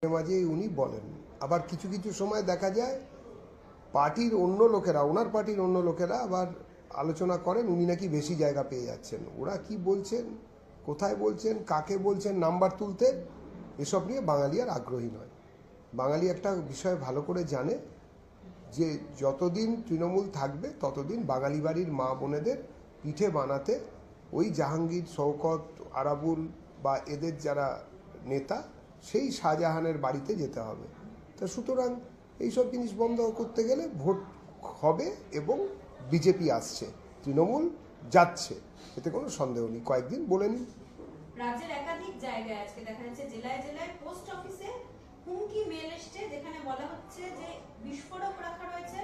মাঝে উনি বলেন। আবার কিছু কিছু সময় দেখা যায় পার্টির অন্য লোকেরা, ওনার পার্টির অন্য লোকেরা আবার আলোচনা করেন উনি নাকি বেশি জায়গা পেয়ে যাচ্ছেন। ওরা কি বলছেন, কোথায় বলছেন, কাকে বলছেন, নাম্বার তুলতে, এসব নিয়ে বাঙালি আর আগ্রহী নয়। বাঙালি একটা বিষয় ভালো করে জানে যে যতদিন তৃণমূল থাকবে ততদিন বাঙালি বাড়ির মা বোনেদের পিঠে বানাতে ওই জাহাঙ্গীর, শওকত, আরাবুল বা এদের যারা নেতা সেই শাহজাহানের বাড়িতে যেতে হবে। তা সুতরাং এইসব জিনিস বন্ধ করতে গেলে ভোট হবে এবং বিজেপি আসছে, তৃণমূল যাচ্ছে, এতে কোনো সন্দেহ নেই। কয়েকদিন বলে নিন। রাজ্যের একাধিক জায়গায় আজকে দেখা যাচ্ছে জেলায় জেলায় পোস্ট অফিসে হুমকি মেল এসছে, যেখানে বলা হচ্ছে যে বিস্ফোরক রাখা রয়েছে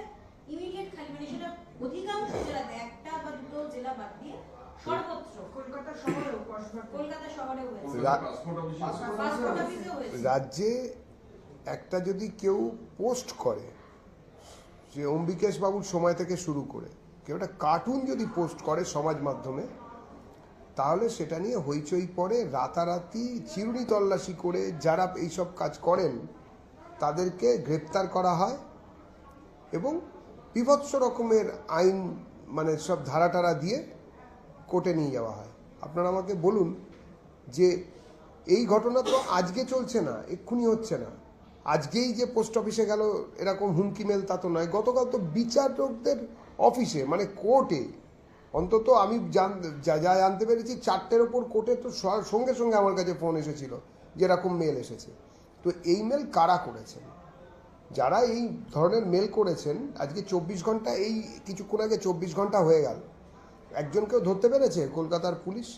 ইমিডিয়েট খালি, মানে সেটা অধিকাংশ জেলাতে, একটা বা দুটো জেলা বাদ দিয়ে সর্বত্র, কলকাতা শহরেও হয়েছে, পাসপোর্ট অফিসেও হয়েছে। রাজ্যে একটা যদি কেউ পোস্ট করে, যে অম্বিকেশ বাবুর সময় থেকে শুরু করে কেউ একটা কার্টুন যদি পোস্ট করে সমাজ মাধ্যমে, তাহলে সেটা নিয়ে হইচই পড়ে, রাতারাতি চিরুনি তল্লাশি করে যারা এইসব কাজ করেন তাদেরকে গ্রেপ্তার করা হয় এবং বিভৎস রকমের আইন, মানে সব ধারাটারা দিয়ে কোর্টে নিয়ে যাওয়া হয়। আপনারা আমাকে বলুন যে এই ঘটনা তো আজকে চলছে না, এক্ষুনি হচ্ছে না, আজকেই যে পোস্ট অফিসে গেল এরকম হুমকি মেল তা তো নয়। গতকাল তো বিচারকদের অফিসে, মানে কোর্টে, অন্তত আমি যা জানতে পেরেছি 4টের ওপর কোর্টে তো সঙ্গে সঙ্গে আমার কাছে ফোন এসেছিল যেরকম মেল এসেছে। তো এই মেল কারা করেছেন? যারা এই ধরনের মেল করেছেন, আজকে 24 ঘন্টা, এই কিছুক্ষণ আগে 24 ঘন্টা হয়ে গেল, একজনকেও ধরতে পেরেছে কলকাতার পুলিশ?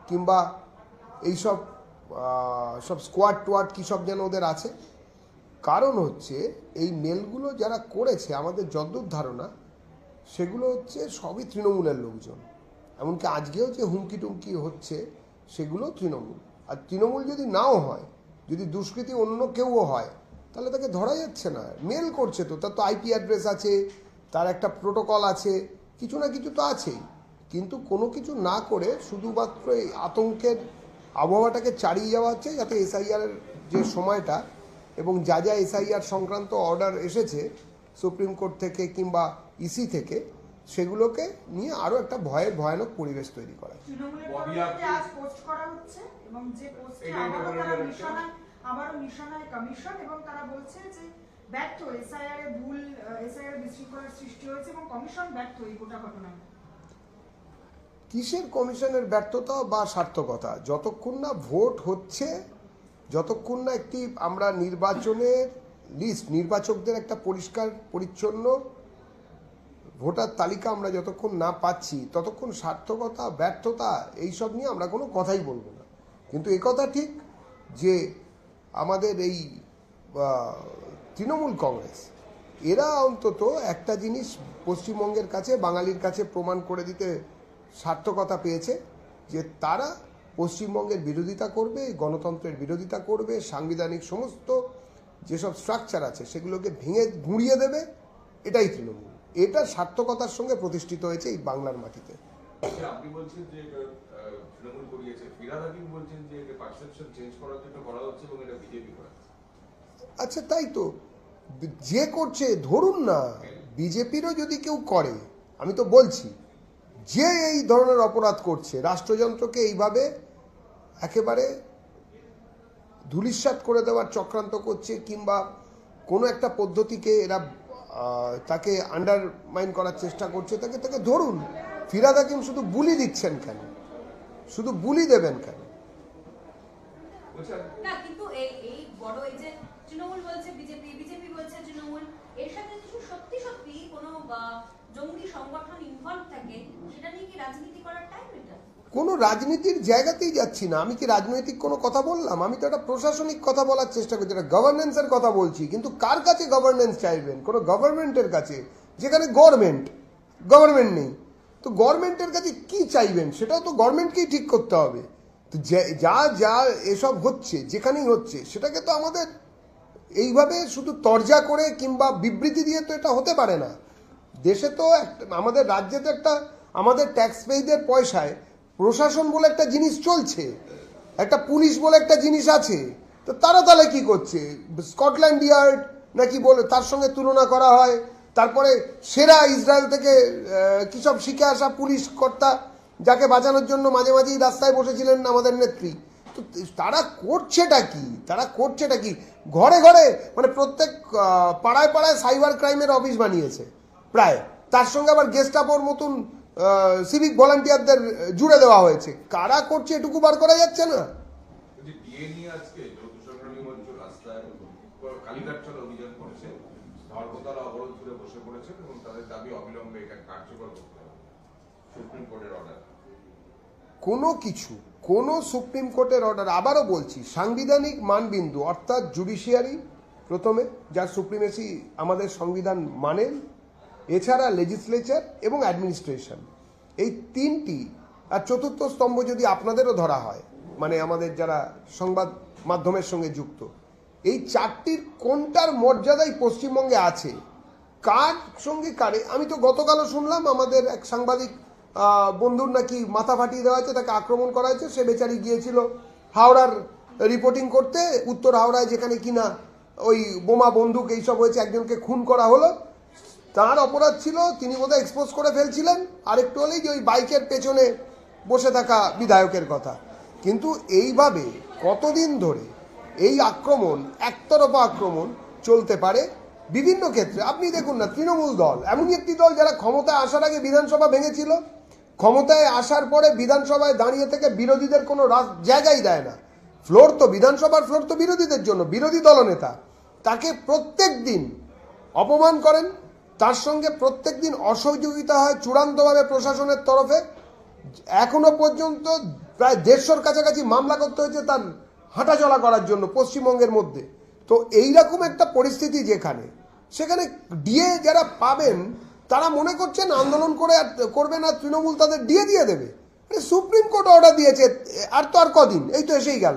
কিংবা এইসব সব স্কোয়াড টোয়াড কী সব যেন ওদের আছে। কারণ হচ্ছে এই মেলগুলো যারা করেছে, আমাদের যদ্দূর ধারণা সেগুলো হচ্ছে সবই তৃণমূলের লোকজন। এমনকি আজকেও যে হুমকি টুমকি হচ্ছে সেগুলো তৃণমূল। আর তৃণমূল যদি নাও হয়, যদি দুষ্কৃতী অন্য কেউও হয়, তাহলে তাকে ধরা যাচ্ছে না। মেল করছে তো, তার তো আইপি অ্যাড্রেস আছে, তার একটা প্রোটোকল আছে, কিছু না কিছু তো আছেই। কিন্তু কোনো কিছু না করে শুধুমাত্র এই আতঙ্কের আবহাওয়াটাকে চালিয়ে যাওয়া হচ্ছে, যাতে এসআইআরের যে সময়টা এবং যা যা এসআইআর সংক্রান্ত অর্ডার এসেছে সুপ্রিম কোর্ট থেকে কিংবা ইসি থেকে, সেগুলোকে নিয়ে আরও একটা ভয়ানক পরিবেশ তৈরি করা। আবারও নিশানায় কমিশন, এবং তারা বলছে যে ব্যর্থ, এসআইআর এ ভুল, এসআইআর বিশৃঙ্খলার সৃষ্টি হয়েছে এবং কমিশন ব্যর্থ এই গোটা ঘটনায়। কিসের কমিশনের ব্যর্থতা বা সার্থকতা? যতক্ষণ না ভোট হচ্ছে, যতক্ষণ না একটি আমরা নির্বাচনের লিস্ট, নির্বাচকদের একটা পরিষ্কার পরিচ্ছন্ন ভোটার তালিকা আমরা যতক্ষণ না পাচ্ছি, ততক্ষণ সার্থকতা ব্যর্থতা এইসব নিয়ে আমরা কোনো কথাই বলবো না। কিন্তু একথা ঠিক যে আমাদের এই তৃণমূল কংগ্রেস, এরা অন্তত একটা জিনিস পশ্চিমবঙ্গের কাছে, বাঙালির কাছে প্রমাণ করে দিতে সার্থকতা পেয়েছে, যে তারা পশ্চিমবঙ্গের বিরোধিতা করবে, গণতন্ত্রের বিরোধিতা করবে, সাংবিধানিক সমস্ত যেসব স্ট্রাকচার আছে সেগুলোকে ভেঙে গুঁড়িয়ে দেবে। এটাই তৃণমূল। এটা সার্থকতার সঙ্গে প্রতিষ্ঠিত হয়েছে এই বাংলার মাটিতে। আপনি বলছেন যে তৃণমূল করিয়েছে, ফিরহাদ হাকিম বলছেন যে এটা পারসেপশন চেঞ্জ করার জন্য করা হচ্ছে এবং এটা বিজেপি করাচ্ছে। আচ্ছা, তাই তো, যে করছে, ধরুন না বিজেপিরও যদি কেউ করে, আমি তো বলছি যে এই ধরনের অপরাধ করছে, রাষ্ট্রযন্ত্রকে এইভাবে একেবারে ধূলিসাৎ করে দেওয়ার চক্রান্ত করছে, কিংবা কোনো একটা পদ্ধতিকে এরা তাকে আন্ডারমাইন করার চেষ্টা করছে, তাকে ধরুন। ফিরহাদ হাকিম শুধু বুলি দিচ্ছেন কেন? শুধু বুলি দেবেন কেন? না, কিন্তু এই বড়, এই যে তৃণমূল বলছে বিজেপি, বিজেপি বলছে তৃণমূল, এর সাথে কিছু সত্যি সত্যি কোনো জঙ্গি সংগঠন ইনভলভ থাকে, সেটা নিয়ে কি রাজনীতি করার টাইম এটা? কোনো রাজনীতির জায়গাতেই যাচ্ছি না। আমি কি রাজনৈতিক কোনো কথা বললাম? আমি তো একটা প্রশাসনিক কথা বলার চেষ্টা করছি, একটা গভর্নেন্সের কথা বলছি। কিন্তু কার কাছে গভর্নেন্স চাইবেন? কোনো গভর্নমেন্টের কাছে, যেখানে গভর্নমেন্ট নেই। তো গভর্নমেন্টের কাছে কি চাইবেন? সেটাও তো গভর্নমেন্টকেই ঠিক করতে হবে। তো যা এসব হচ্ছে, যেখানেই হচ্ছে, সেটাকে তো আমাদের এইভাবে শুধু তরজা করে কিংবা বিবৃতি দিয়ে তো এটা হতে পারে না। দেশে তো আমাদের রাজ্যে তো একটা, আমাদের ট্যাক্স পেইদের পয়সায় প্রশাসন বলে একটা জিনিস চলছে, একটা পুলিশ বলে একটা জিনিস আছে, তো তারা তাহলে কি করছে? স্কটল্যান্ড ইয়ার্ড নাকি বলে তার সঙ্গে তুলনা করা হয়। তারপরে সেরা ইসরায়েল থেকে কি সব শিখে আসা পুলিশ কর্তা, যাকে বাঁচানোর জন্য মাঝে মাঝেই রাস্তায় বসেছিলেন আমাদের নেত্রী। তো তারা করছেটা কি? ঘরে ঘরে মানে প্রত্যেক পাড়ায় পাড়ায় সাইবার ক্রাইমের অফিস বানিয়েছে প্রায়। তার সঙ্গে আবার গেস্টাপোর মতন সিভিক ভলান্টিয়ারদের জুড়ে দেওয়া হয়েছে। কারা করছে এটুকু বার করা যাচ্ছে না? যে ডিএ নিয়ে আজকে যৌথ সংগ্রামী মঞ্চ রাস্তায় কালীঘাট চলে অভিযান করেছে, ধর্মতলা অবরোধ করে বসে পড়েছেন এবং তাদের দাবি অবিলম্বে এটা কার্যকর করতে হবে সুপ্রিম কোর্টের অর্ডার। কোনো সুপ্রিম কোর্টের অর্ডার, আবারও বলছি, সাংবিধানিক মানবিন্দু অর্থাৎ জুডিশিয়ারি প্রথমে, যার সুপ্রিমেসি আমাদের সংবিধান মানেন, এছাড়া লেজিসলেচার এবং অ্যাডমিনিস্ট্রেশন, এই তিনটি, আর চতুর্থ স্তম্ভ যদি আপনাদেরও ধরা হয়, মানে আমাদের যারা সংবাদ মাধ্যমের সঙ্গে যুক্ত, এই চারটির কোনটার মর্যাদাই পশ্চিমবঙ্গে আছে, কার সঙ্গে কারে? আমি তো গতকালও শুনলাম আমাদের এক সাংবাদিক বন্ধুর নাকি মাথা ফাটিয়ে দেওয়া হয়েছে, তাকে আক্রমণ করা হয়েছে। সে বেচারি গিয়েছিল হাওড়ার রিপোর্টিং করতে, উত্তর হাওড়ায়, যেখানে কিনা ওই বোমা বন্দুক এইসব হয়েছে, একজনকে খুন করা হলো। তার অপরাধ ছিল, তিনি বোধহয় এক্সপোজ করে ফেলছিলেন, আরেকটু হলেই যে ওই বাইকের পেছনে বসে থাকা বিধায়কের কথা। কিন্তু এইভাবে কতদিন ধরে এই আক্রমণ, একতরফা আক্রমণ চলতে পারে বিভিন্ন ক্ষেত্রে? আপনি দেখুন না, তৃণমূল দল এমনই একটি দল যারা ক্ষমতায় আসার আগে বিধানসভা ভেঙেছিল, ক্ষমতায় আসার পরে বিধানসভায় দাঁড়িয়ে থেকে বিরোধীদের কোনো জায়গাই দেয় না। বিধানসভার ফ্লোর তো বিরোধীদের জন্য, বিরোধী দলনেতা তাকে প্রত্যেক দিন অপমান করেন, তার সঙ্গে প্রত্যেক দিন অসহযোগিতা হয় চূড়ান্তভাবে প্রশাসনের তরফে। এখনো পর্যন্ত প্রায় 150-র কাছাকাছি মামলা করতে হয়েছে তার হাঁটাচলা করার জন্য পশ্চিমবঙ্গের মধ্যে। তো এইরকম একটা পরিস্থিতি যেখানে, সেখানে ডিএ যারা পাবেন তারা মনে করছেন আন্দোলন করবে না, তৃণমূল তাদের ডিএ দিয়ে দেবে। সুপ্রিম কোর্ট অর্ডার দিয়েছে, আর তো আর কদিন, এই তো এসেই গেল।